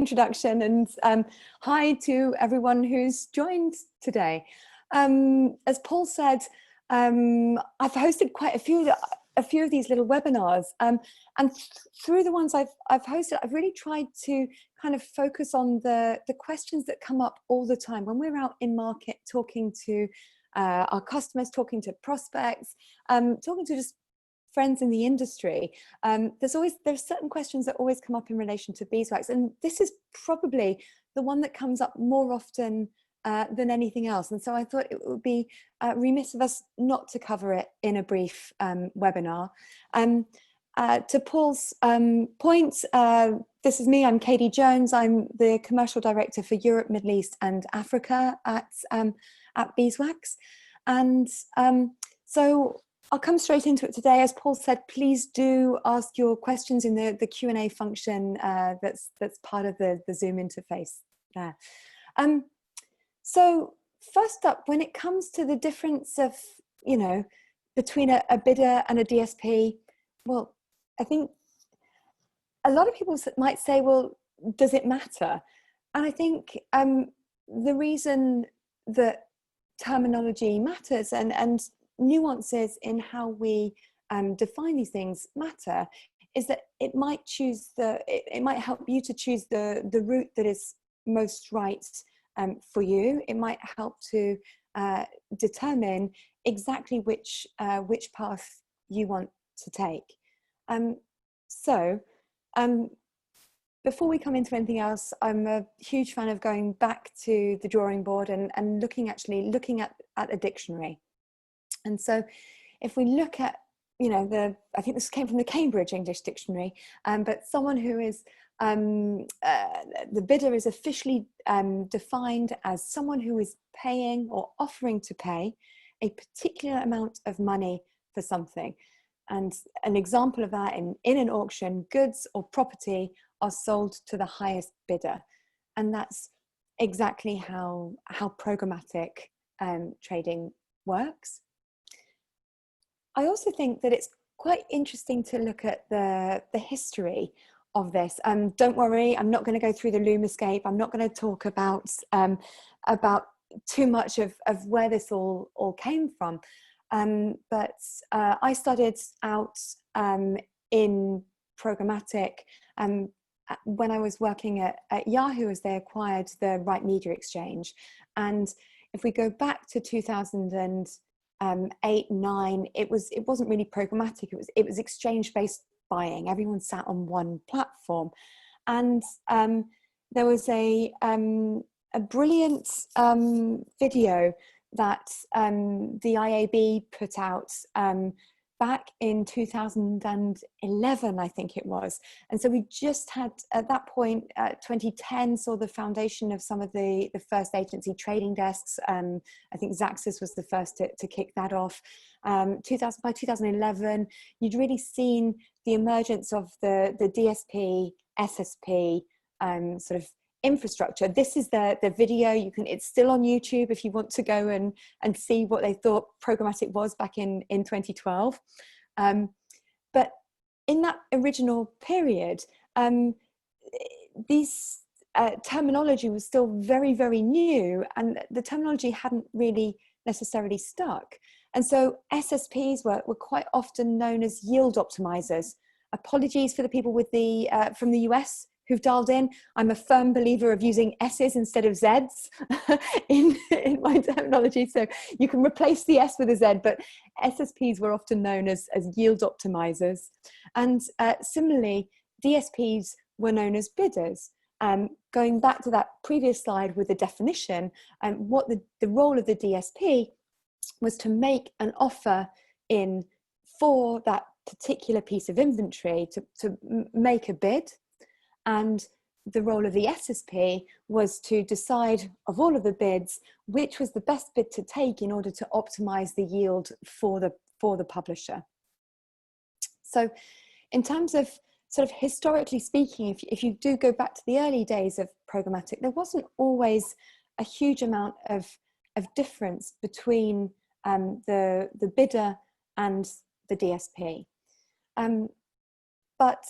introduction, and hi to everyone who's joined today. As Paul said, I've hosted quite a few of these little webinars, and through the ones I've hosted, I've really tried to kind of focus on the questions that come up all the time when we're out in market talking to our customers, talking to prospects, talking to just friends in the industry. There's certain questions that always come up in relation to beeswax, and this is probably the one that comes up more often than anything else. And so I thought it would be remiss of us not to cover it in a brief webinar. To Paul's point, this is me, I'm Cadi Jones. I'm the Commercial Director for Europe, Middle East and Africa at Beeswax. And so I'll come straight into it today. As Paul said, please do ask your questions in the Q&A function that's part of the Zoom interface there. So first up, when it comes to the difference of, between a bidder and a DSP, well, I think a lot of people might say, well, does it matter? And I think the reason that terminology matters and nuances in how we define these things matter is that it might help you to choose the route that is most right for you. It might help to determine exactly which path you want to take. Before we come into anything else, I'm a huge fan of going back to the drawing board and looking at a dictionary. And so if we look at, I think this came from the Cambridge English Dictionary, but someone who is, the bidder is officially defined as someone who is paying or offering to pay a particular amount of money for something. And an example of that in an auction, goods or property are sold to the highest bidder. And that's exactly how programmatic trading works. I also think that it's quite interesting to look at the history of this. Don't worry, I'm not going to go through the loom escape. I'm not going to talk about too much of where this all came from. But I started out in programmatic when I was working at Yahoo as they acquired the Right Media Exchange. And if we go back to 2008-9, it wasn't really programmatic. It was exchange-based buying. Everyone sat on one platform, and there was a brilliant video that the IAB put out back in 2011, I think it was. And so we just had, at that point, 2010 saw the foundation of some of the first agency trading desks. I think Xaxis was the first to kick that off. By 2011, you'd really seen the emergence of the DSP, SSP sort of infrastructure. This is the video. It's still on YouTube if you want to go and see what they thought programmatic was back in 2012. But in that original period, these terminology was still very, very new, and the terminology hadn't really necessarily stuck. And so SSPs were quite often known as yield optimizers. Apologies for the people with from the US who've dialed in. I'm a firm believer of using S's instead of Z's in my terminology. So you can replace the S with a Z, but SSPs were often known as yield optimizers. And similarly, DSPs were known as bidders. Going back to that previous slide with the definition, what the role of the DSP was to make an offer for that particular piece of inventory, to make a bid. And the role of the SSP was to decide, of all of the bids, which was the best bid to take in order to optimize the yield for the publisher. So in terms of sort of historically speaking, if you do go back to the early days of programmatic, there wasn't always a huge amount of difference between the bidder and the DSP. But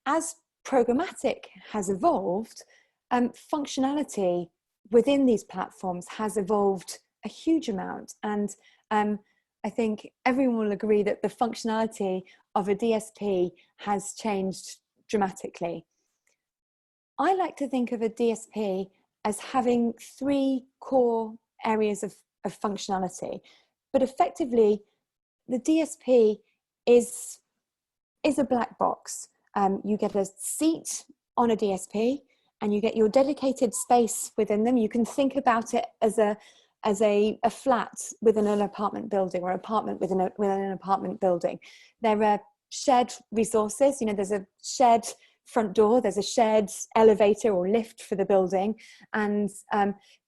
as programmatic has evolved, functionality within these platforms has evolved a huge amount. And I think everyone will agree that the functionality of a DSP has changed dramatically. I like to think of a DSP as having three core areas of functionality, but effectively the DSP is a black box. You get a seat on a DSP and you get your dedicated space within them. You can think about it as a flat within an apartment building, or apartment within an apartment building. There are shared resources. You know, there's a shared front door, there's a shared elevator or lift for the building, and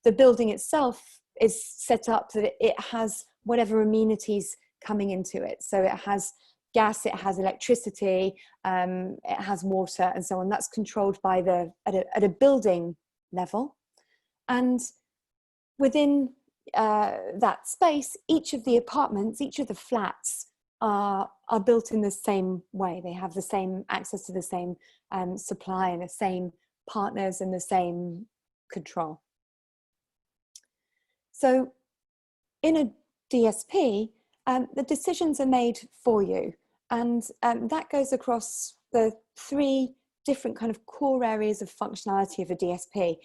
the building itself is set up so that it has whatever amenities coming into it. So it has gas, it has electricity, it has water, and so on. That's controlled by at a building level. And within that space, each of the apartments, each of the flats are built in the same way. They have the same access to the same supply and the same partners and the same control. So in a DSP, the decisions are made for you, and that goes across the three different kind of core areas of functionality of a DSP.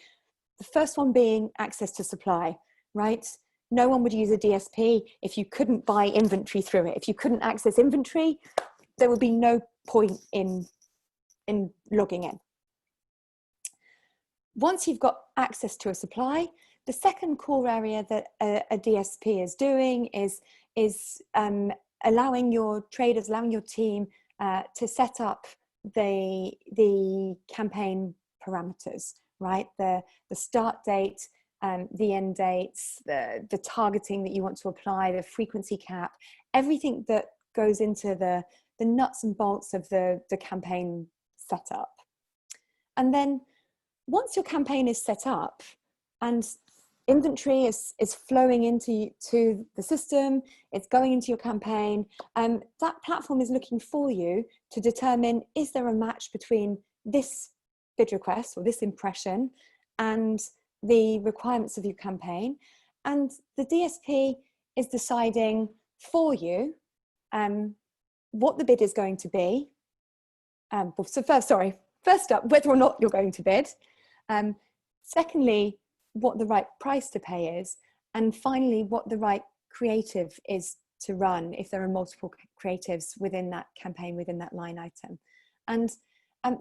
The first one being access to supply, right? No one would use a DSP if you couldn't buy inventory through it. If you couldn't access inventory, there would be no point in logging in. Once you've got access to a supply, the second core area that a DSP is doing is allowing your traders, allowing your team to set up the campaign parameters, right? The start date, the end dates, the targeting that you want to apply, the frequency cap, everything that goes into the nuts and bolts of the campaign setup. And then once your campaign is set up and inventory is flowing into the system, it's going into your campaign, that platform is looking for you to determine, is there a match between this bid request or this impression and the requirements of your campaign. And the DSP is deciding for you what the bid is going to be. So first up, whether or not you're going to bid. Secondly, what the right price to pay is. And finally, what the right creative is to run if there are multiple creatives within that campaign, within that line item. And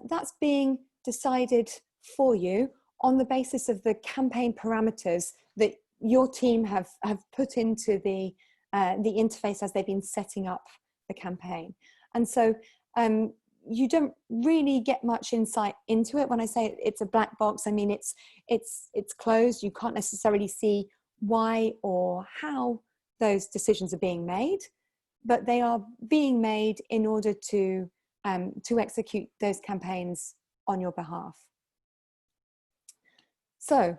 that's being decided for you on the basis of the campaign parameters that your team have put into the interface as they've been setting up the campaign. And so you don't really get much insight into it. When I say it's a black box, I mean it's closed. You can't necessarily see why or how those decisions are being made, but they are being made in order to execute those campaigns on your behalf. So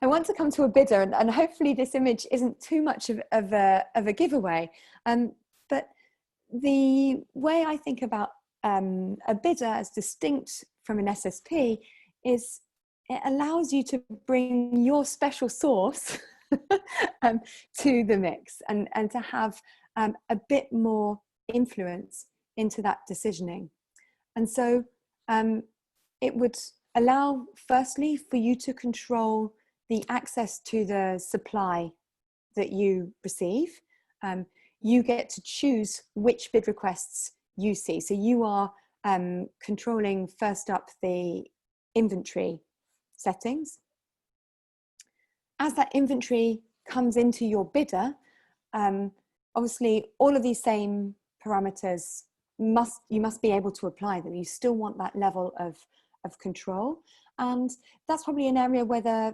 I want to come to a bidder, and hopefully this image isn't too much of a giveaway. But the way I think about a bidder as distinct from an SSP is it allows you to bring your special sauce to the mix and to have a bit more influence into that decisioning. And so it would allow, firstly, for you to control the access to the supply that you receive. You get to choose which bid requests you see. So you are controlling, first up, the inventory settings. As that inventory comes into your bidder, obviously all of these same parameters you must be able to apply them. You still want that level of control, and that's probably an area where there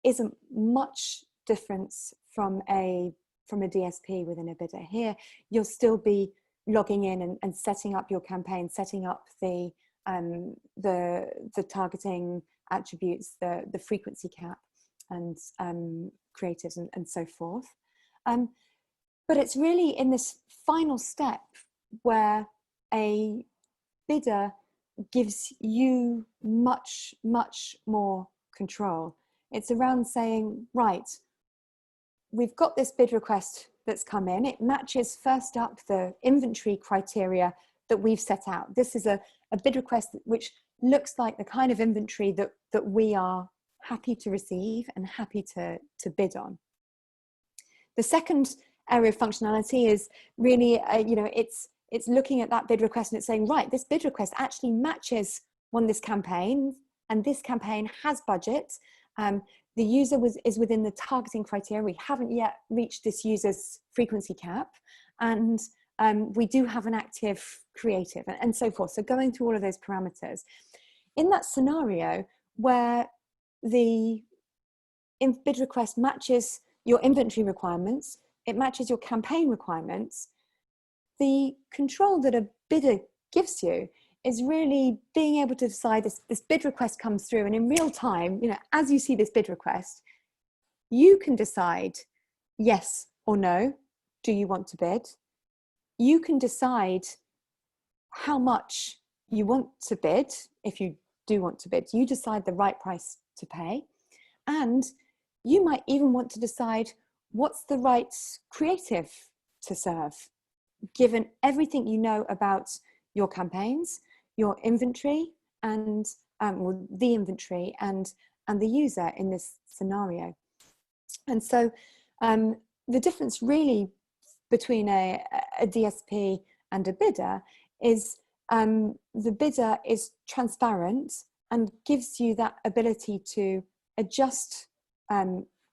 isn't much difference from a DSP within a bidder. Here you'll still be logging in and setting up your campaign, setting up the targeting attributes, the frequency cap, and creatives and so forth. But it's really in this final step where a bidder gives you much, much more control. It's around saying, right, we've got this bid request that's come in. It matches first up the inventory criteria that we've set out. This is a bid request which looks like the kind of inventory that we are happy to receive and happy to bid on. The second area of functionality is really, it's looking at that bid request and it's saying, right, this bid request actually matches this campaign, and this campaign has budget. The user is within the targeting criteria. We haven't yet reached this user's frequency cap, and we do have an active creative, and so forth. So going through all of those parameters. In that scenario where the bid request matches your inventory requirements, it matches your campaign requirements, the control that a bidder gives you is really being able to decide this bid request comes through, and in real time, as you see this bid request, you can decide yes or no. Do you want to bid? You can decide how much you want to bid. If you do want to bid, you decide the right price to pay. And you might even want to decide what's the right creative to serve, given everything you know about your campaigns, your inventory, and the inventory and the user in this scenario. And so the difference really between a DSP and a bidder is the bidder is transparent and gives you that ability to adjust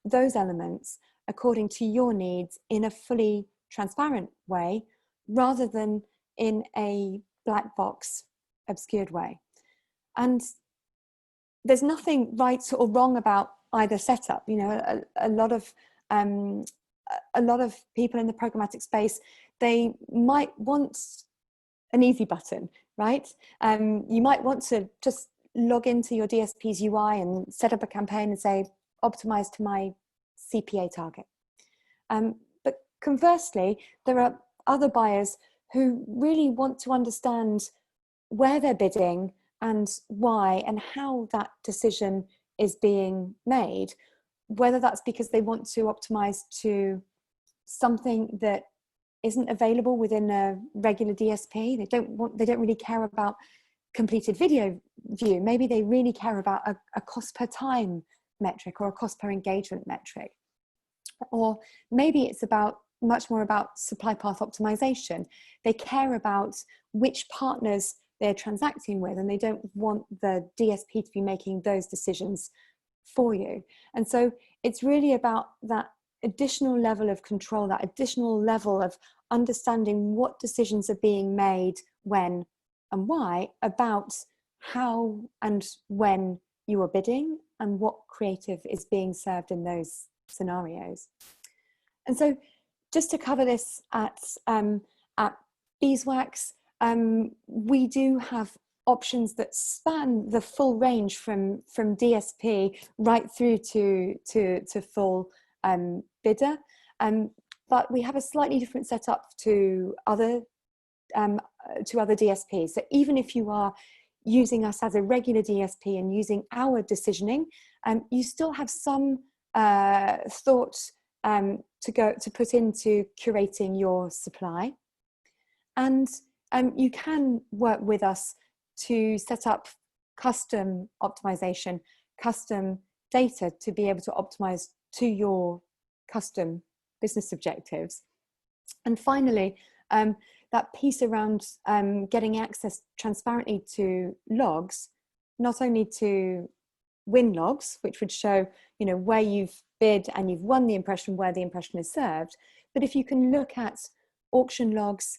those elements according to your needs in a fully transparent way, rather than in a black box, obscured way. And there's nothing right or wrong about either setup. A lot of people in the programmatic space, they might want an easy button, right? You might want to just log into your DSP's UI and set up a campaign and say, optimize to my CPA target. But conversely, there are other buyers who really want to understand where they're bidding and why and how that decision is being made, whether that's because they want to optimize to something that isn't available within a regular DSP. They don't really care about completed video view. Maybe they really care about a cost per time metric or a cost per engagement metric. Or maybe it's much more about supply path optimization. They care about which partners they're transacting with, and they don't want the DSP to be making those decisions for you. And so it's really about that additional level of control, that additional level of understanding what decisions are being made, when and why, about how and when you are bidding and what creative is being served in those scenarios. And so just to cover this at Beeswax, we do have options that span the full range from DSP right through to full bidder, but we have a slightly different setup to other DSPs. So even if you are using us as a regular DSP and using our decisioning, you still have some thought to put into curating your supply, and you can work with us to set up custom optimization, custom data to be able to optimize to your custom business objectives. And finally, that piece around getting access transparently to logs, not only to win logs, which would show where you've bid and you've won the impression, where the impression is served, but if you can look at auction logs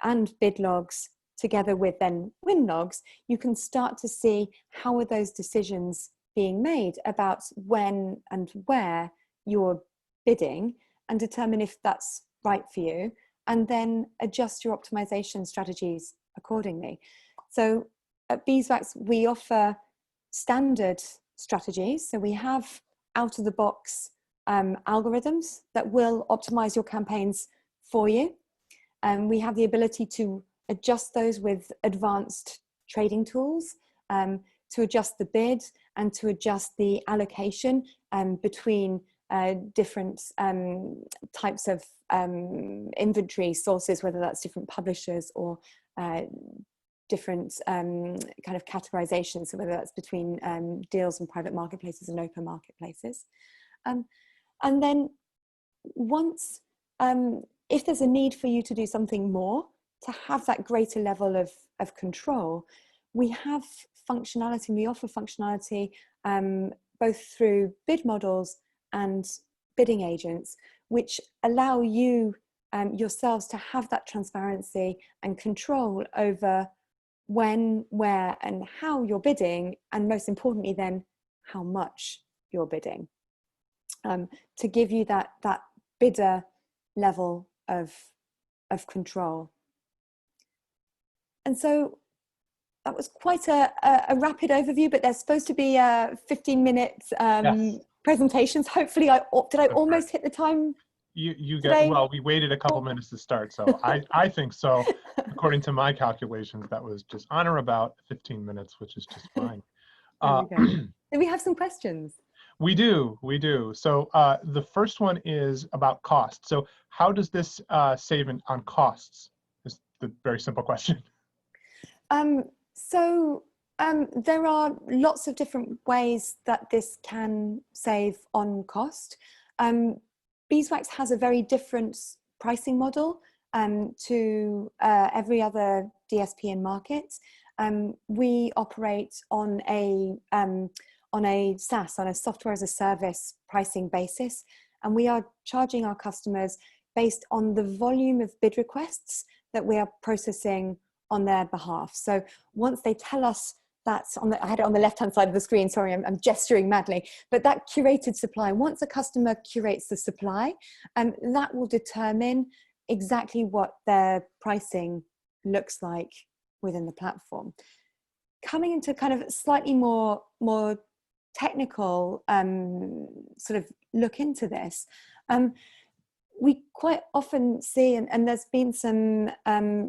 and bid logs together with then win logs, you can start to see how are those decisions being made about when and where you're bidding, and determine if that's right for you, and then adjust your optimization strategies accordingly. So at Beeswax, we offer standard strategies. So we have out of the box algorithms that will optimize your campaigns for you. And we have the ability to adjust those with advanced trading tools to adjust the bid and to adjust the allocation between different types of inventory sources, whether that's different publishers or different kind of categorizations, so whether that's between deals and private marketplaces and open marketplaces. And then once, if there's a need for you to do something more, to have that greater level of control, we have functionality, and we offer functionality both through bid models and bidding agents, which allow you yourselves to have that transparency and control over when, where, and how you're bidding, and most importantly then, how much you're bidding, to give you that bidder level of control. And so that was quite a rapid overview, but there's supposed to be 15-minute yes. presentations. Hopefully, did I almost hit the time? You get, well, we waited a couple minutes to start, so I think so. According to my calculations, that was just on or about 15 minutes, which is just fine. There we go. Do we have some questions? We do. So the first one is about cost. So how does this save on costs? Is the very simple question. There are lots of different ways that this can save on cost. Beeswax has a very different pricing model to every other DSP in market. We operate on a SaaS, on a software as a service pricing basis, and we are charging our customers based on the volume of bid requests that we are processing on their behalf. So once they tell us that's I had it on the left-hand side of the screen, sorry, I'm gesturing madly, but that curated supply, once a customer curates the supply, that will determine exactly what their pricing looks like within the platform. Coming into kind of slightly more technical sort of look into this, we quite often see, and there's been some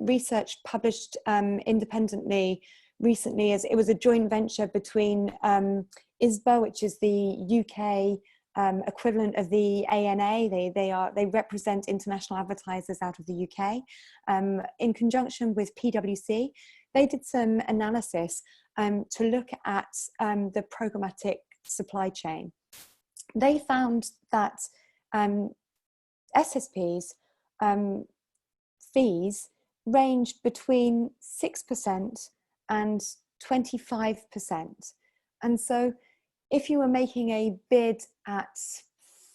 research published independently recently, as it was a joint venture between ISBA, which is the UK equivalent of the ANA. They represent international advertisers out of the UK. In conjunction with PwC, they did some analysis to look at the programmatic supply chain. They found that SSPs fees range between 6% and 25%. And so if you were making a bid at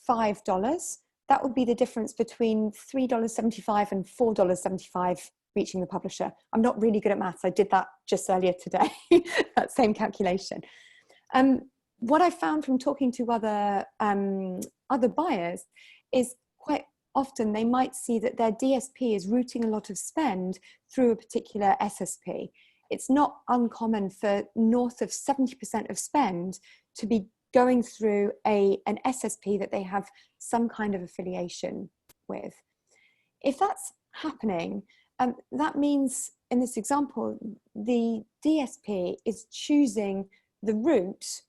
$5, that would be the difference between $3.75 and $4.75 reaching the publisher. I'm not really good at maths. I did that just earlier today, that same calculation. What I found from talking to other buyers is quite often they might see that their DSP is routing a lot of spend through a particular SSP. It's not uncommon for north of 70% of spend to be going through an SSP that they have some kind of affiliation with. If that's happening, that means in this example, the DSP is choosing the route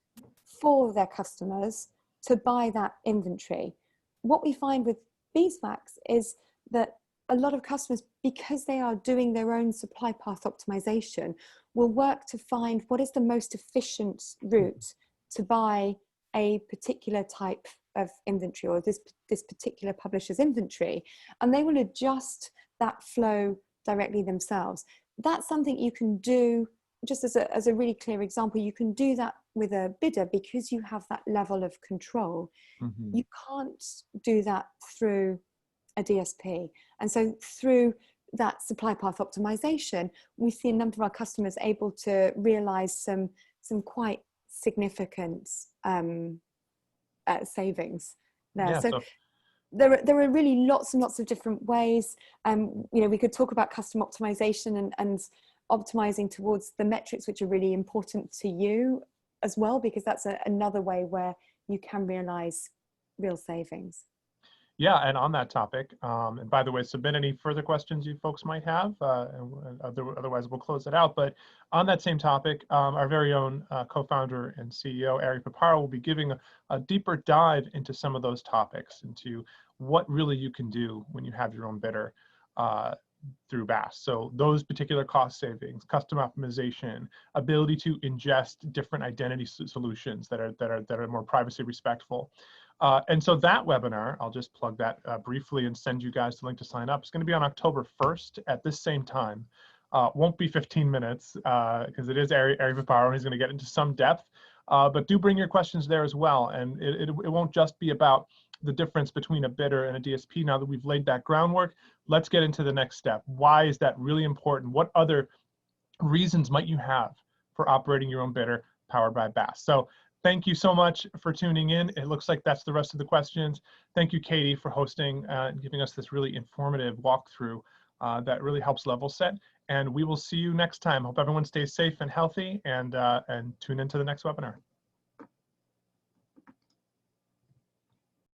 for their customers to buy that inventory. What we find with Beeswax is that a lot of customers, because they are doing their own supply path optimization, will work to find what is the most efficient route to buy a particular type of inventory or this particular publisher's inventory, and they will adjust that flow directly themselves. That's something you can do, just as a really clear example, you can do that with a bidder because you have that level of control. Mm-hmm. You can't do that through a DSP. And so through that supply path optimization, we see a number of our customers able to realize some quite significant savings there. Yeah, so there are really lots and lots of different ways. We could talk about custom optimization and optimizing towards the metrics which are really important to you as well, because that's another way where you can realize real savings. Yeah, and on that topic, and by the way, submit any further questions you folks might have, and otherwise we'll close it out. But on that same topic, our very own co-founder and CEO, Ari Paparo, will be giving a deeper dive into some of those topics, into what really you can do when you have your own bidder through BAS. So those particular cost savings, custom optimization, ability to ingest different identity solutions that are more privacy respectful. And so that webinar, I'll just plug that briefly and send you guys the link to sign up. It's going to be on October 1st at this same time. Won't be 15 minutes because it is Ari Paparo, and he's going to get into some depth. But do bring your questions there as well. And it won't just be about the difference between a bidder and a DSP. Now that we've laid that groundwork, let's get into the next step. Why is that really important? What other reasons might you have for operating your own bidder powered by BAS? So thank you so much for tuning in. It looks like that's the rest of the questions. Thank you, Cadi, for hosting and giving us this really informative walkthrough that really helps level set. And we will see you next time. Hope everyone stays safe and healthy, and tune into the next webinar.